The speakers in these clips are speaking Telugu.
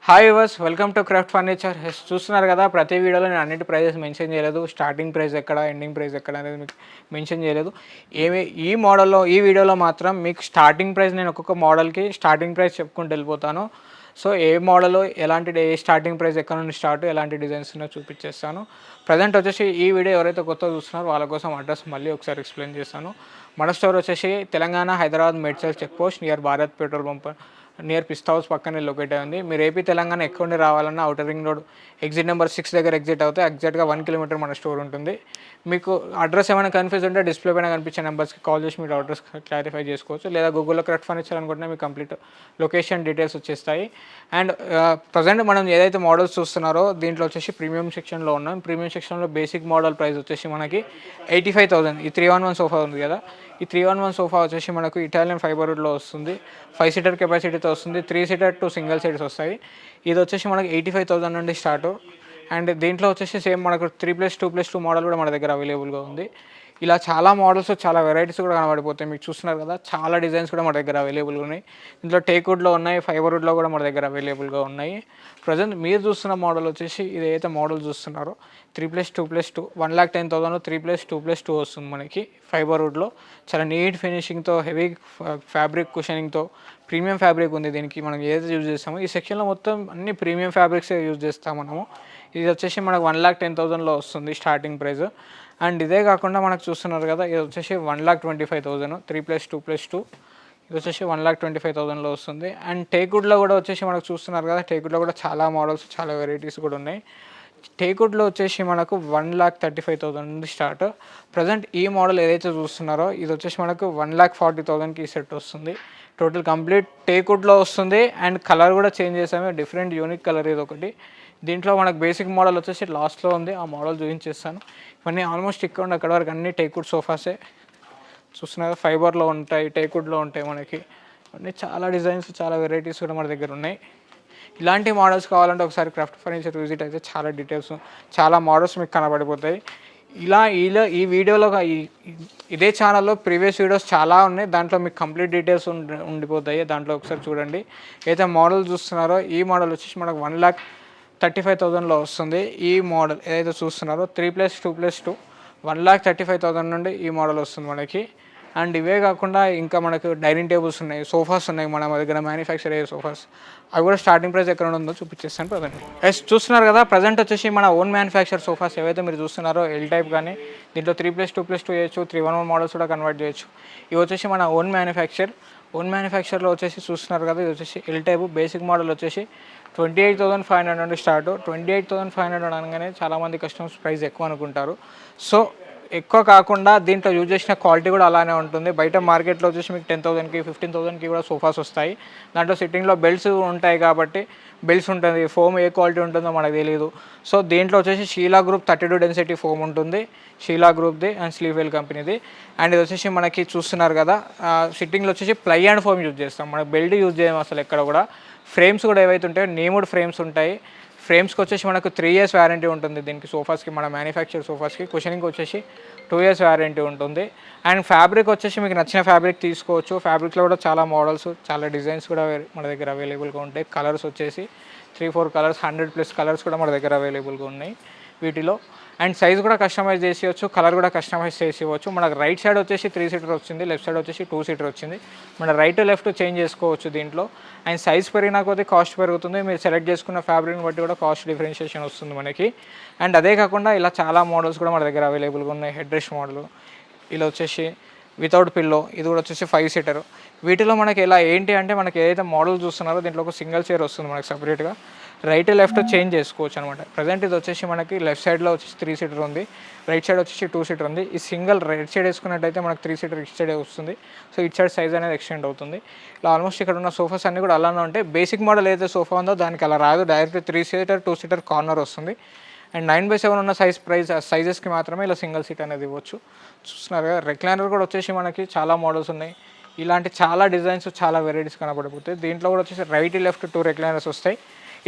Hi viewers welcome to craft furniture. చూస్తున్నారు కదా, ప్రతి వీడియోలో నేను అన్నిటి ప్రైజెస్ మెన్షన్ చేయలేదు. స్టార్టింగ్ ప్రైస్ ఎక్కడ, ఎండింగ్ ప్రైస్ ఎక్కడ అనేది మీకు మెన్షన్ చేయలేదు. ఈ వీడియోలో మాత్రం మీకు స్టార్టింగ్ ప్రైస్, నేను ఒక్కొక్క మోడల్కి స్టార్టింగ్ ప్రైస్ చెప్పుకుంటూ వెళ్ళిపోతాను. సో ఏ మోడల్ ఏ స్టార్టింగ్ ప్రైస్ ఎక్కడ నుండి స్టార్ట్, ఎలాంటి డిజైన్స్ ఉన్నాయో చూపించేస్తాను. ప్రజెంట్ వచ్చేసి ఈ వీడియో ఎవరైతే కొత్తగా చూస్తున్నారో వాళ్ళ కోసం అడ్రస్ మళ్ళీ ఒకసారి ఎక్స్ప్లెయిన్ చేస్తాను. మన స్టోర్ వచ్చేసి Telangana, Hyderabad, Medchal check post near Bharat petrol pump near Pista House పక్కనే లొకేట్ అయింది. మీరు ఏపీ తెలంగాణ ఎక్కువ రావాలన్నా outer ring road exit number 6 దగ్గర ఎగ్జిట్ అవుతే ఎగ్జాక్ట్గా 1 కిలోమీటర్ మన స్టోర్ ఉంటుంది. మీకు అడ్రస్ ఏమైనా కన్ఫ్యూజ్ ఉంటే డిస్ప్లే పైన కనిపించే నెంబర్స్కి కాల్ చేసి మీరు అడ్రస్ క్లారిఫై చేసుకోవచ్చు. లేదా గూగుల్లో క్రాఫ్ట్ ఫర్నిచర్ అనుకుంటే మీకు కంప్లీట్ లొకేషన్ డీటెయిల్స్ వచ్చేస్తాయి. అండ్ ప్రజెంట్ మనం ఏదైతే మోడల్స్ చూస్తున్నారో దీంట్లో వచ్చేసి ప్రీమియం సెక్షన్లో ఉన్నాం. ప్రీమియం సెక్షన్లో బేసిక్ మోడల్ ప్రైస్ వచ్చేసి మనకి 85,000. ఈ 311 సోఫా ఉంది కదా, ఈ 311 సోఫా వచ్చేసి మనకు ఇటాలియన్ ఫైబర్ వుడ్లో వస్తుంది. 5 సీటర్ కెపాసిటీతో వస్తుంది. 3 సీటర్ టు సింగిల్ సీట్స్ వస్తాయి. ఇది వచ్చేసి మనకి 85,000 నుండి స్టార్ట్. అండ్ దీంట్లో వచ్చేసి సేమ్ మనకు 3+2+2 మోడల్ కూడా మన దగ్గర అవైలబుల్గా ఉంది. ఇలా చాలా మోడల్స్, చాలా వెరైటీస్ కూడా కనబడిపోతాయి. మీకు చూస్తున్నారు కదా, చాలా డిజైన్స్ కూడా మన దగ్గర అవైలబుల్గా ఉన్నాయి. ఇందులో టేక్వుడ్లో ఉన్నాయి, ఫైబర్ వుడ్లో కూడా మన దగ్గర అవైలబుల్గా ఉన్నాయి. ప్రజెంట్ మీరు చూస్తున్న మోడల్ వచ్చేసి ఇది ఏదైతే మోడల్ చూస్తున్నారో 3+2+2 1,10,000 3+2+2 వస్తుంది మనకి ఫైబర్ వుడ్లో. చాలా నీట్ ఫినిషింగ్తో, హెవీ ఫ్యాబ్రిక్ కుషనింగ్తో, ప్రీమియం ఫ్యాబ్రిక్ ఉంది దీనికి. మనం ఏదైతే యూజ్ చేస్తామో ఈ సెక్షన్లో మొత్తం అన్ని ప్రీమియం ఫ్యాబ్రిక్సే యూజ్ చేస్తాం మనము. ఇది వచ్చేసి మనకు 1,10,000లో వస్తుంది స్టార్టింగ్ ప్రైస్. అండ్ ఇదే కాకుండా మనకు చూస్తున్నారు కదా, ఇది వచ్చేసి 1,25,000 3+2+2. ఇది వచ్చేసి 1,25,000లో వస్తుంది. అండ్ టేక్వుడ్లో కూడా వచ్చేసి మనకు చూస్తున్నారు కదా, టేక్వుడ్లో కూడా చాలా మోడల్స్, చాలా వెరైటీస్ కూడా ఉన్నాయి. టేక్వుడ్లో వచ్చేసి మనకు 1,35,000 నుండి స్టార్ట్. ప్రజెంట్ ఈ మోడల్ ఏదైతే చూస్తున్నారో ఇది వచ్చేసి మనకు 1,40,000కి ఈ సెట్ వస్తుంది. టోటల్ కంప్లీట్ టేక్వుడ్లో వస్తుంది. అండ్ కలర్ కూడా చేంజ్ చేసాము, డిఫరెంట్ యూనిక్ కలర్ ఇది ఒకటి. దీంట్లో మనకు బేసిక్ మోడల్ వచ్చేసి లాస్ట్లో ఉంది, ఆ మోడల్ చూపించేస్తాను. ఇవన్నీ ఆల్మోస్ట్ ఇక్కడ అక్కడ వరకు అన్ని టేక్వుడ్ సోఫాసే చూస్తున్నారు. ఫైబర్లో ఉంటాయి, టేక్వుడ్లో ఉంటాయి మనకి. అన్నీ చాలా డిజైన్స్, చాలా వెరైటీస్ కూడా మన దగ్గర ఉన్నాయి. ఇలాంటి మోడల్స్ కావాలంటే ఒకసారి క్రాఫ్ట్ ఫర్నిచర్ విజిట్ అయితే చాలా డీటెయిల్స్, చాలా మోడల్స్ మీకు కనబడిపోతాయి. ఇలా ఈ వీడియోలో ఇదే ఛానల్లో ప్రీవియస్ వీడియోస్ చాలా ఉన్నాయి, దాంట్లో మీకు కంప్లీట్ డీటెయిల్స్ ఉండిపోతాయి. దాంట్లో ఒకసారి చూడండి. అయితే మోడల్ చూస్తున్నారో ఈ మోడల్ వచ్చేసి మనకు 1,35,000లో వస్తుంది. ఈ మోడల్ ఏదైతే చూస్తున్నారో 3+2+2 1,35,000 నుండి ఈ మోడల్ వస్తుంది మనకి. అండ్ ఇవే కాకుండా ఇంకా మనకు డైనింగ్ టేబుల్స్ ఉన్నాయి, సోఫాస్ ఉన్నాయి మన దగ్గర మ్యానుఫ్యాక్చర్ అయ్యే సోఫాస్. అవి కూడా స్టార్టింగ్ ప్రైస్ ఎక్కడ ఉందో చూపించేస్తాను ప్రజెంట్. చూస్తున్నారు కదా, ప్రజెంట్ వచ్చేసి మన ఓన్ మ్యానుఫ్యాక్చర్ సోఫాస్ ఏవైతే మీరు చూస్తున్నారో ఎల్ టైప్ కానీ దీంట్లో 3+2+2 చేయొచ్చు, 311 మోడల్స్ కూడా కన్వర్ట్ చేయొచ్చు. ఇవి వచ్చేసి మన ఓన్ మ్యానుఫ్యాక్చర్లో వచ్చేసి చూస్తున్నారు కదా, ఇది వచ్చేసి ఎల్ టైప్. బేసిక్ మోడల్ వచ్చేసి 28,500 నుండి స్టార్ట్. 28,500 అనగానే చాలామంది కస్టమర్స్ ప్రైస్ ఎక్కువ అనుకుంటారు. సో ఎక్కువ కాకుండా దీంట్లో యూజ్ చేసిన క్వాలిటీ కూడా అలానే ఉంటుంది. బయట మార్కెట్లో వచ్చేసి మీకు 10,000కి 15,000కి కూడా సోఫాస్ వస్తాయి. దాంట్లో సిట్టింగ్లో బెల్ట్స్ ఉంటాయి కాబట్టి బెల్ట్స్ ఉంటుంది, ఫోమ్ ఏ క్వాలిటీ ఉంటుందో మనకు తెలియదు. సో దీంట్లో వచ్చేసి షీలా గ్రూప్ 32 డెన్సిటీ ఫోమ్ ఉంటుంది, షీలా గ్రూప్ది అండ్ స్లీవ్వెల్ కంపెనీది. అండ్ ఇది వచ్చేసి మనకి చూస్తున్నారు కదా, సిట్టింగ్లో వచ్చేసి ప్లై అండ్ ఫోమ్ యూజ్ చేస్తాం, మనకి బెల్ట్ యూజ్ చేయము అసలు ఎక్కడ కూడా. ఫ్రేమ్స్ కూడా ఏవైతే ఉంటాయో నేమ్డ్ ఫ్రేమ్స్ ఉంటాయి. ఫ్రేమ్స్కి వచ్చేసి మనకు 3 years వారంటీ ఉంటుంది దీనికి, సోఫాస్కి, మన మ్యానుఫ్యాక్చర్ సోఫాస్కి. కుషనింగ్కి వచ్చేసి 2 years వారంటీ ఉంటుంది. అండ్ ఫ్యాబ్రిక్ వచ్చేసి మీకు నచ్చిన ఫ్యాబ్రిక్ తీసుకోవచ్చు. ఫ్యాబ్రిక్లో కూడా చాలా మోడల్స్, చాలా డిజైన్స్ కూడా మన దగ్గర అవైలబుల్గా ఉంటాయి. కలర్స్ వచ్చేసి 3-4 కలర్స్, 100+ కలర్స్ కూడా మన దగ్గర అవైలబుల్గా ఉన్నాయి వీటిలో. అండ్ సైజ్ కూడా కస్టమైజ్ చేసేయచ్చు, కలర్ కూడా కస్టమైజ్ చేసి ఇవ్వచ్చు. మనకు రైట్ సైడ్ వచ్చేసి 3 seater వచ్చింది, లెఫ్ట్ సైడ్ వచ్చేసి 2 seater వచ్చింది. మన రైట్ లెఫ్ట్ చేంజ్ చేసుకోవచ్చు దీంట్లో. అండ్ సైజ్ పెరిగినా కొద్దీ కాస్ట్ పెరుగుతుంది. మీరు సెలెక్ట్ చేసుకున్న ఫ్యాబ్రిక్ని బట్టి కూడా కాస్ట్ డిఫరెన్షియేషన్ వస్తుంది మనకి. అండ్ అదే కాకుండా ఇలా చాలా మోడల్స్ కూడా మన దగ్గర అవైలబుల్గా ఉన్నాయి. హెడ్ రెస్ట్ మోడల్ ఇలా వచ్చేసి వితౌట్ పిల్లో, ఇది కూడా వచ్చేసి 5 seater. వీటిలో మనకి ఇలా ఏంటి అంటే, మనకి ఏదైతే మోడల్ చూస్తున్నారో దీంట్లో ఒక సింగిల్ చైర్ వస్తుంది మనకి సపరేట్గా. రైట్ లెఫ్ట్ చేంజ్ చేసుకోవచ్చు అనమాట. ప్రజెంట్ ఇది వచ్చేసి మనకి లెఫ్ట్ సైడ్లో వచ్చేసి 3 seater ఉంది, రైట్ సైడ్ వచ్చేసి 2 seater ఉంది. ఈ సింగిల్ రైట్ సైడ్ వేసుకున్నట్టయితే మనకు 3 seater ఇటు సైడ్ వస్తుంది. సో ఇటు సైడ్ సైజ్ అనేది ఎక్స్టెండ్ అవుతుంది. ఇలా ఆల్మోస్ట్ ఇక్కడ ఉన్న సోఫాస్ అన్నీ కూడా అలానే ఉంటాయి. బేసిక్ మోడల్ ఏదైతే సోఫా ఉందో దానికి అలా రాదు, డైరెక్ట్ 3 seater 2 seater కార్నర్ వస్తుంది. అండ్ 9/7 ఉన్న సైజెస్కి మాత్రమే ఇలా సింగిల్ సీట్ అనేది ఇవ్వచ్చు. చూస్తున్నారు కదా, రెక్లైనర్ కూడా వచ్చేసి మనకి చాలా మోడల్స్ ఉన్నాయి. ఇలాంటి చాలా డిజైన్స్, చాలా వెరైటీస్ కనబడిపోతాయి. దీంట్లో కూడా వచ్చేసి రైట్ లెఫ్ట్ 2 రెక్లైనర్స్ వస్తాయి.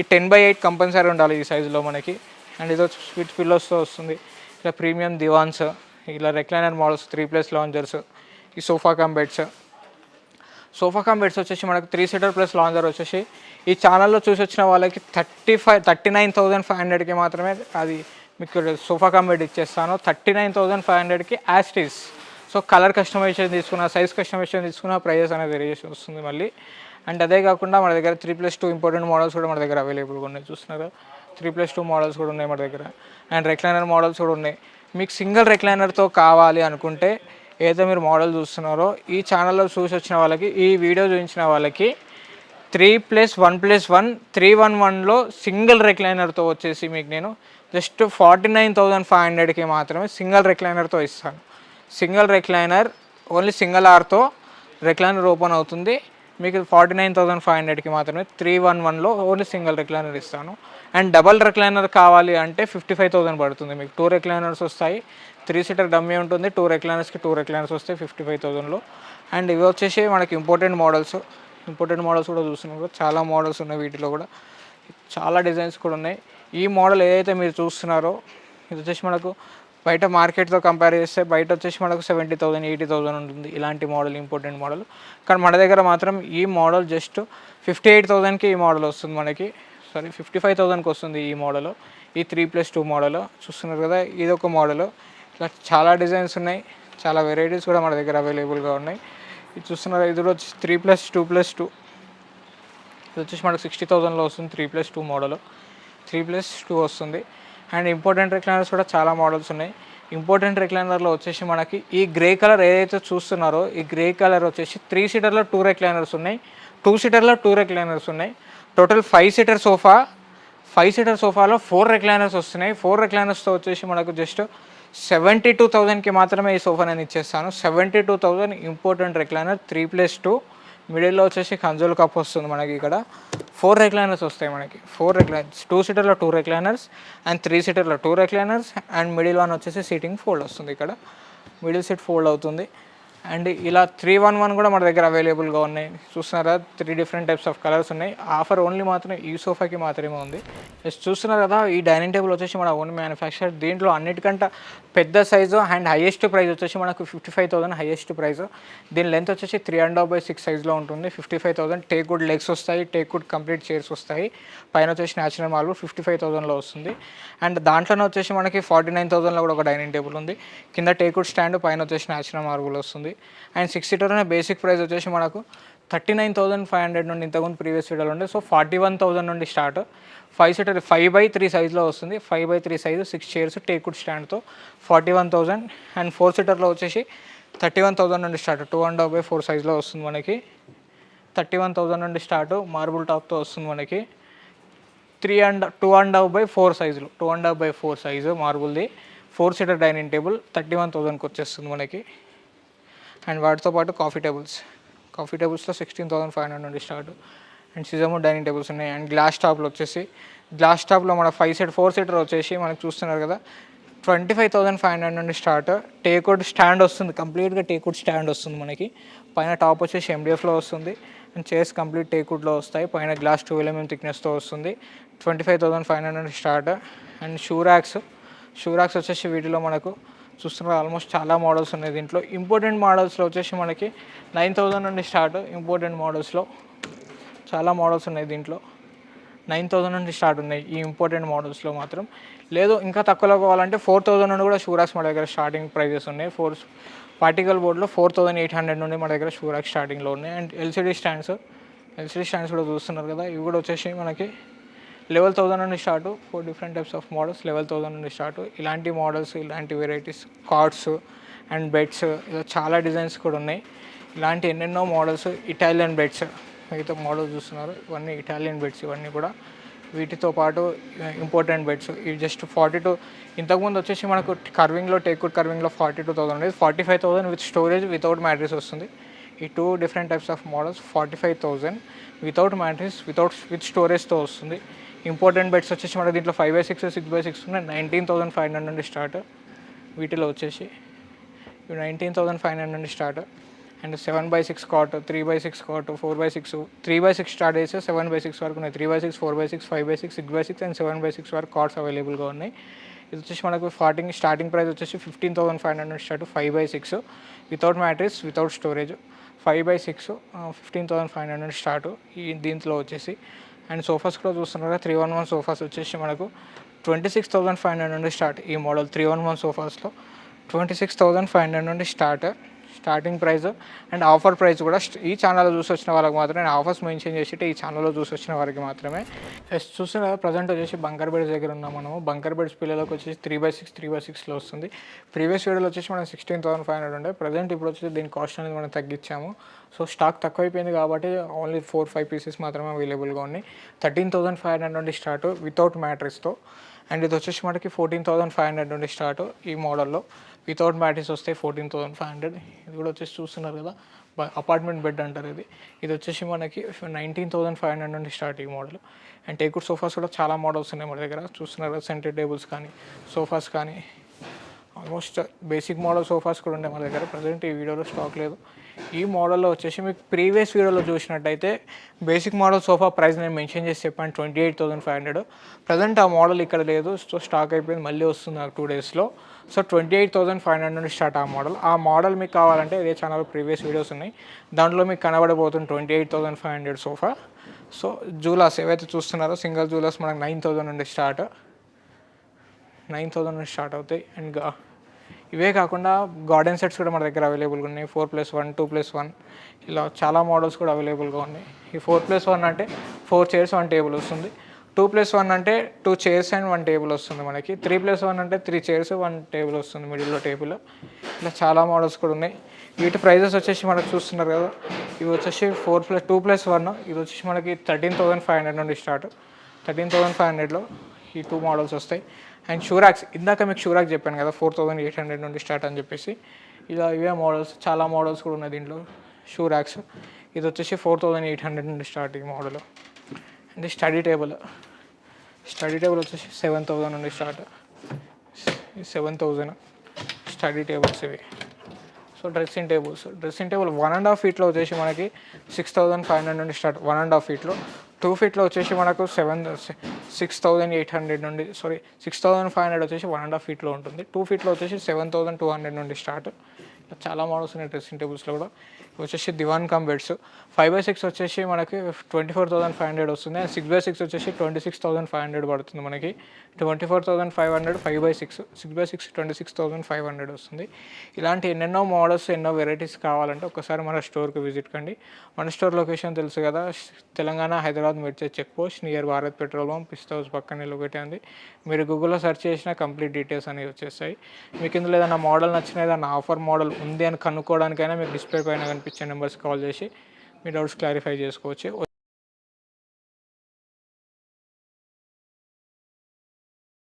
ఈ 10/8 కంపల్సరీ ఉండాలి ఈ సైజులో మనకి. అండ్ ఇది వచ్చి స్వీట్ పిల్లోస్తో వస్తుంది. ఇలా ప్రీమియం దివాన్స్, ఇలా రెక్లైనర్ మోడల్స్, 3+ లాంజర్స్, ఈ sofa cum beds. Sofa cum beds వచ్చేసి మనకు 3 సీటర్ ప్లస్ లాంజర్ వచ్చేసి ఈ ఛానల్లో చూసి వచ్చిన వాళ్ళకి 39,500కి మాత్రమే అది మీకు సోఫా కమ్ బెడ్ ఇచ్చేస్తాను. 39,500కి యాస్టీస్. సో కలర్ కస్టమైజేషన్ తీసుకున్న, సైజ్ కస్టమైజేషన్ తీసుకున్న ప్రైజెస్ అనేది వేరియేషన్ వస్తుంది మళ్ళీ. అండ్ అదే కాకుండా మన దగ్గర 3+2 ఇంపార్టెంట్ మోడల్స్ కూడా మన దగ్గర అవైలబుల్గా ఉన్నాయి. చూస్తున్నారు 3+2 మోడల్స్ కూడా ఉన్నాయి మన దగ్గర. అండ్ రెక్లైనర్ మోడల్స్ కూడా ఉన్నాయి. మీకు సింగిల్ రెక్లైనర్తో కావాలి అనుకుంటే ఏదైతే మీరు మోడల్ చూస్తున్నారో ఈ ఛానల్లో చూసి వచ్చిన వాళ్ళకి, ఈ వీడియో చూపించిన వాళ్ళకి 3+1+1 311లో సింగిల్ రెక్లైనర్తో వచ్చేసి మీకు నేను జస్ట్ 49,500కి మాత్రమే సింగిల్ రెక్లైనర్తో ఇస్తాను. సింగిల్ రెక్లైనర్ ఓన్లీ సింగిల్ ఆర్తో రెక్లైనర్ ఓపెన్ అవుతుంది. మీకు 49,500కి మాత్రమే 311లో ఓన్లీ సింగిల్ రెక్లైనర్ ఇస్తాను. అండ్ డబల్ రెక్లైనర్ కావాలి అంటే 55,000 పడుతుంది. మీకు 2 రెక్లైనర్స్ వస్తాయి. 3 సీటర్ డమ్మీ ఉంటుంది. 2 రెక్లైనర్స్కి 2 రెక్లైనర్స్ వస్తాయి 55,000లో. అండ్ ఇవి వచ్చేసి మనకి ఇంపార్టెంట్ మోడల్స్ కూడా చూస్తున్నారు. చాలా మోడల్స్ ఉన్నాయి, వీటిలో కూడా చాలా డిజైన్స్ కూడా ఉన్నాయి. ఈ మోడల్ ఏదైతే మీరు చూస్తున్నారో ఇది వచ్చేసి మనకు బయట మార్కెట్తో కంపేర్ చేస్తే బయట వచ్చేసి మనకు 70,000 80,000 ఉంటుంది ఇలాంటి మోడల్, ఇంపార్టెంట్ మోడల్. కానీ మన దగ్గర మాత్రం ఈ మోడల్ జస్ట్ 58,000కి ఈ మోడల్ వస్తుంది మనకి. 55,000కి వస్తుంది ఈ మోడల్. ఈ 3+2 మోడల్ చూస్తున్నారు కదా, ఇది ఒక మోడల్. ఇలా చాలా డిజైన్స్ ఉన్నాయి, చాలా వెరైటీస్ కూడా మన దగ్గర అవైలబుల్గా ఉన్నాయి. ఇది చూస్తున్నారు, ఇది వచ్చి 3+2+2 ఇది వచ్చేసి మనకు 60,000లో వస్తుంది. 3+2 మోడల్ 3+2 వస్తుంది. అండ్ ఇంపార్టెంట్ రెక్లైనర్స్ కూడా చాలా మోడల్స్ ఉన్నాయి. ఇంపార్టెంట్ రెక్లైనర్లో వచ్చేసి మనకి ఈ గ్రే కలర్ ఏదైతే చూస్తున్నారో ఈ గ్రే కలర్ వచ్చేసి 3 సీటర్లో 2 రెక్లైనర్స్ ఉన్నాయి, 2 సీటర్లో 2 రెక్లైనర్స్ ఉన్నాయి. Total 5 seater sofa. 5 సీటర్ సోఫాలో 4 రెక్లైనర్స్ వస్తున్నాయి. 4 రెక్లైనర్స్తో వచ్చేసి మనకు జస్ట్ 72,000కి మాత్రమే ఈ సోఫా నేను ఇచ్చేస్తాను. 72,000 ఇంపార్టెంట్ రెక్లైనర్ 3+2. మిడిల్లో వచ్చేసి కన్సోల్ కప్ వస్తుంది మనకి. ఇక్కడ 4 రెక్లైనర్స్ వస్తాయి మనకి. 4 recliners, 2 సీటర్లో 2 recliners and 3 సీటర్లో 2 recliners and middle one వచ్చేసి సీటింగ్ ఫోల్డ్ వస్తుంది. ఇక్కడ మిడిల్ సీట్ ఫోల్డ్ అవుతుంది. అండ్ ఇలా 311 కూడా మన దగ్గర అవైలబుల్గా ఉన్నాయి. చూస్తున్నారా, 3 డిఫరెంట్ టైప్స్ ఆఫ్ కలర్స్ ఉన్నాయి. ఆఫర్ ఓన్లీ మాత్రం ఈ సోఫాకి మాత్రమే ఉంది. జస్ట్ చూస్తున్నారు కదా, ఈ డైనింగ్ టేబుల్ వచ్చేసి మన ఓన్ మ్యానుఫ్యాక్చర్. దీంట్లో అన్నిటికంటే పెద్ద సైజు అండ్ హైయెస్ట్ ప్రైస్ వచ్చేసి మనకు 55,000 హైయెస్ట్ ప్రైస్. దీని లెంత్ వచ్చేసి 3.5/6 సైజ్లో ఉంటుంది. 55,000 టేక్వుడ్ లెగ్స్ వస్తాయి, టేక్వుడ్ కంప్లీట్ చైర్స్ వస్తాయి. పైన వచ్చేసి న్యాచురల్ మార్బుల్ 55,000లో వస్తుంది. అండ్ దాంట్లోనే వచ్చేసి మనకి 49,000లో కూడా ఒక డైనింగ్ టేబుల్ ఉంది. కింద టేక్వుడ్ స్టాండ్, పైన వచ్చేసి న్యాచురల్ మార్బుల్ వస్తుంది. అండ్ 6 సీటర్నే బేసిక్ ప్రైస్ వచ్చేసి మనకు 39,500 నుండి ఇంతకుముందు ప్రీవియస్ వీడియోలో ఉండే. సో 41,000 నుండి స్టార్ట్. 5 సీటర్ 5/3 సైజ్లో వస్తుంది. 5/3 సైజు 6 చైర్స్ టేక్వుడ్ స్టాండ్తో 41,000. అండ్ 4 సీటర్లో వచ్చేసి 31,000 నుండి స్టార్ట్. 2.5/4 సైజ్లో వస్తుంది మనకి. 31,000 నుండి స్టార్ట్. మార్బుల్ టాప్తో వస్తుంది మనకి. 2.5/4 సైజులో 2.5/4 సైజు మార్బుల్ది 4 సీటర్ డైనింగ్ టేబుల్ 31,000కి వచ్చేస్తుంది మనకి. అండ్ వాటితో పాటు కాఫీ టేబుల్స్లో 16,500 నుండి స్టార్ట్. అండ్ సిజము డైనింగ్ టేబుల్స్ ఉన్నాయి. అండ్ గ్లాస్ టాప్లో మన 4 సీటర్ వచ్చేసి మనకు చూస్తున్నారు కదా 25,500 నుండి స్టార్ట్. టేక్వుడ్ స్టాండ్ వస్తుంది, కంప్లీట్గా టేక్వుడ్ స్టాండ్ వస్తుంది మనకి. పైన టాప్ వచ్చేసి MDFలో వస్తుంది. అండ్ చైర్స్ కంప్లీట్ టేక్వుడ్లో వస్తాయి. పైన గ్లాస్ 12 mm థిక్నెస్తో వస్తుంది. 25,500 నుండి స్టార్ట్. అండ్ షూ ర్యాక్స్ వచ్చేసి వీటిలో మనకు చూస్తున్నారు ఆల్మోస్ట్ చాలా మోడల్స్ ఉన్నాయి. దీంట్లో ఇంపార్టెంట్ మోడల్స్లో వచ్చేసి మనకి 9,000 నుండి స్టార్ట్. ఇంపార్టెంట్ మోడల్స్లో చాలా మోడల్స్ ఉన్నాయి. దీంట్లో 9,000 నుండి స్టార్ట్ ఉన్నాయి ఈ ఇంపార్టెంట్ మోడల్స్లో మాత్రం. లేదు ఇంకా తక్కువలో కావాలంటే 4,000 నుండి కూడా షూ ర్యాక్స్ మన దగ్గర స్టార్టింగ్ ప్రైజెస్ ఉన్నాయి. పార్టికల్ బోర్డ్లో 4,800 నుండి మన దగ్గర షూ ర్యాక్స్ స్టార్టింగ్లో ఉన్నాయి. అండ్ ఎల్సిడి స్టాండ్స్ కూడా చూస్తున్నారు కదా, ఇవి కూడా వచ్చేసి మనకి 11,000 నుండి start. 4 different types of models 11,000 నుండి స్టార్ట్. ఇలాంటి మోడల్స్, ఇలాంటి వెరైటీస్, కార్డ్స్ అండ్ బెడ్స్, ఇలా చాలా డిజైన్స్ కూడా ఉన్నాయి. ఇలాంటి ఎన్నెన్నో మోడల్స్. ఇటాలియన్ బెడ్స్ మిగతా మోడల్స్ చూస్తున్నారు, ఇవన్నీ ఇటాలియన్ బెడ్స్ ఇవన్నీ కూడా. వీటితో పాటు ఇంపార్టెంట్ బెడ్స్ ఇవి జస్ట్ 42. ఇంతకుముందు వచ్చేసి మనకు టేక్వుడ్ కర్వింగ్లో 42,000 ఉండేది. 45,000 విత్ స్టోరేజ్ వితౌట్ మ్యాట్రెస్ వస్తుంది. ఈ 2 different types of models 45,000 without mattress with స్టోరేజ్తో వస్తుంది. ఇంపార్టెంట్ బెడ్స్ వచ్చేసి మనకి దీంట్లో 5/6 6/6 ఉన్నాయి. 19,500 నుండి స్టార్ట్. వీటిలో వచ్చేసి ఇవి 19,500 నుండి start. And 7/6 cot, 3/6 cot, 4/6, 3/6 start చేస్తే 7/6 వరకు ఉన్నాయి. 3/6, 4/6, 5/6, 6/6 అండ్ 7/6 వరకు కార్డ్స్ అవైలబుల్గా ఉన్నాయి. ఇది వచ్చేసి మనకు స్టార్టింగ్ ప్రైస్ వచ్చేసి 15,500 start. 5/6 without mattress without storage 5/6 15,500 నుండి స్టార్ట్ దీంట్లో వచ్చేసి. అండ్ సోఫాస్ కూడా చూస్తున్నారా, 311 సోఫాస్ వచ్చేసి మనకు 26,500 నుండి స్టార్ట్. ఈ మోడల్ 311 సోఫాస్లో 26,500 నుండి starting price. And offer price కూడా ఈ ఛానల్లో చూసి వచ్చిన వాళ్ళకి మాత్రమే, నేను ఆఫర్స్ మెన్షన్ చేసి ఈ ఛానల్లో చూసి వచ్చిన వారికి మాత్రమే. చూసిన కదా ప్రజెంట్ వచ్చేసి బంకర్ బెడ్స్ దగ్గర ఉన్నాం మనము. బంకర్ బెడ్స్ పిల్లలకు వచ్చేసి 3/6 వస్తుంది. ప్రీవియస్ వీడియోలో వచ్చేసి మనం 16,500 ఉండే. ప్రజెంట్ ఇప్పుడు వచ్చేసి దీని కాస్ట్ అనేది మనం తగ్గించాము. సో స్టాక్ తక్కువైపోయింది కాబట్టి ఓన్లీ 4-5 పీసెస్ మాత్రమే అవైలబుల్గా ఉన్నాయి. 13,500 నుండి స్టార్ట్ వితౌట్ మ్యాట్రెస్తో. అండ్ ఇది వచ్చేసి మనకి 14,500 నుండి స్టార్ట్. ఈ మోడల్లో వితౌట్ మ్యాట్రెస్ వస్తాయి 14,500. ఇది కూడా వచ్చేసి చూస్తున్నారు కదా, అపార్ట్మెంట్ బెడ్ అంటారు ఇది. ఇది వచ్చేసి మనకి 19,500 నుండి స్టార్ట్ ఈ మోడల్. అండ్ టేకుడ్ సోఫాస్ కూడా చాలా మోడల్స్ ఉన్నాయి మన దగ్గర. చూస్తున్నారు కదా, సెంటర్ టేబుల్స్ కానీ సోఫాస్ కానీ ఆల్మోస్ట్ బేసిక్ మోడల్ సోఫాస్ కూడా ఉన్నాయి మన దగ్గర. ప్రజెంట్ ఈ వీడియోలో స్టాక్ లేదు. ఈ మోడల్లో వచ్చేసి మీకు ప్రీవియస్ వీడియోలో చూసినట్టయితే బేసిక్ మోడల్ సోఫా ప్రైస్ నేను మెన్షన్ చేసి చెప్పాను 28,500. ప్రజెంట్ ఆ మోడల్ ఇక్కడ లేదు. సో స్టాక్ అయిపోయింది, మళ్ళీ వస్తుంది నాకు 2 డేస్లో. సో 28,500 నుండి స్టార్ట్ ఆ మోడల్ మీకు కావాలంటే ఇదే ఛానల్ ప్రీవియస్ వీడియోస్ ఉన్నాయి, దాంట్లో మీకు కనబడబోతుంది 28,500 సోఫా. సో జూలాస్ ఏవైతే చూస్తున్నారో సింగిల్ జూలాస్ మనకు 9,000 నుండి స్టార్ట్. 9,000 నుండి స్టార్ట్ అవుతాయి. అండ్ ఇవే కాకుండా గార్డెన్ సెట్స్ కూడా మన దగ్గర అవైలబుల్గా ఉన్నాయి. 4+1 2+1 ఇలా చాలా మోడల్స్ కూడా అవైలబుల్గా ఉన్నాయి. ఈ 4+1 అంటే 4 చైర్స్ 1 టేబుల్ వస్తుంది. 2+1 అంటే 2 చైర్స్ అండ్ 1 టేబుల్ వస్తుంది మనకి. 3+1 అంటే 3 చైర్స్ 1 టేబుల్ వస్తుంది, మిడిల్లో టేబుల్. ఇలా చాలా మోడల్స్ కూడా ఉన్నాయి. వీటి ప్రైజెస్ వచ్చేసి మనకు చూస్తున్నారు కదా, ఇవి వచ్చేసి 2+1 ఇది వచ్చేసి మనకి 13,500 నుండి స్టార్ట్. 13,500లో ఈ 2 మోడల్స్ వస్తాయి. అండ్ షూరాక్స్, ఇందాక మీకు షూరాక్ చెప్పాను కదా 4,800 నుండి స్టార్ట్ అని చెప్పేసి. ఇలా ఇవే మోడల్స్, చాలా మోడల్స్ కూడా ఉన్నాయి దీంట్లో షూరాక్స్. ఇది వచ్చేసి 4,800 నుండి స్టార్ట్ ఈ మోడల్. అండ్ స్టడీ టేబుల్ వచ్చేసి 7,000 నుండి స్టార్ట్. 7,000 స్టడీ టేబుల్స్ ఇవి. సో డ్రెస్సింగ్ టేబుల్ 1.5 ఫీట్లో వచ్చేసి మనకి 6,500 నుండి స్టార్ట్. 1.5 ఫీట్లో. 2 ఫీట్లో వచ్చేసి మనకు 6,800 నుండి 6,500 వచ్చేసి 1.5 ఫీట్లో ఉంటుంది. 2 ఫీట్లో వచ్చేసి 7,200 నుండి స్టార్ట్. చాలా మోడల్స్ ఉన్నాయి డ్రెస్సింగ్ టేబుల్స్లో కూడా. వచ్చేసి దివాన్ కమ్ బెడ్స్ 5/6 వచ్చేసి మనకి 24,500 వస్తుంది. అండ్ 6/6 వచ్చేసి 26,500 పడుతుంది మనకి. 24,500 5/6 6/6 26,500 వస్తుంది. ఇలాంటి ఎన్నెన్నో మోడల్స్, ఎన్నో వెరైటీస్ కావాలంటే ఒకసారి మన స్టోర్కి విజిట్ కండి. మన స్టోర్ లొకేషన్ తెలుసు కదా, తెలంగాణ హైదరాబాద్ మిర్చి check post near Bharat petrol pump, Pista House పక్కనే లొకేట్ ఉంది. మీరు గూగుల్లో సెర్చ్ చేసిన కంప్లీట్ డీటెయిల్స్ అనేవి వచ్చేస్తాయి. మీకు ఇందులో ఏదైనా మోడల్ నచ్చిన, ఏదైనా ఆఫర్ మోడల్ ఉంది అని కనుక్కోవడానికైనా మీకు డిస్ప్లే పైన కనిపించే నెంబర్స్ కాల్ చేసి మీ డౌట్స్ క్లారిఫై చేసుకోవచ్చు.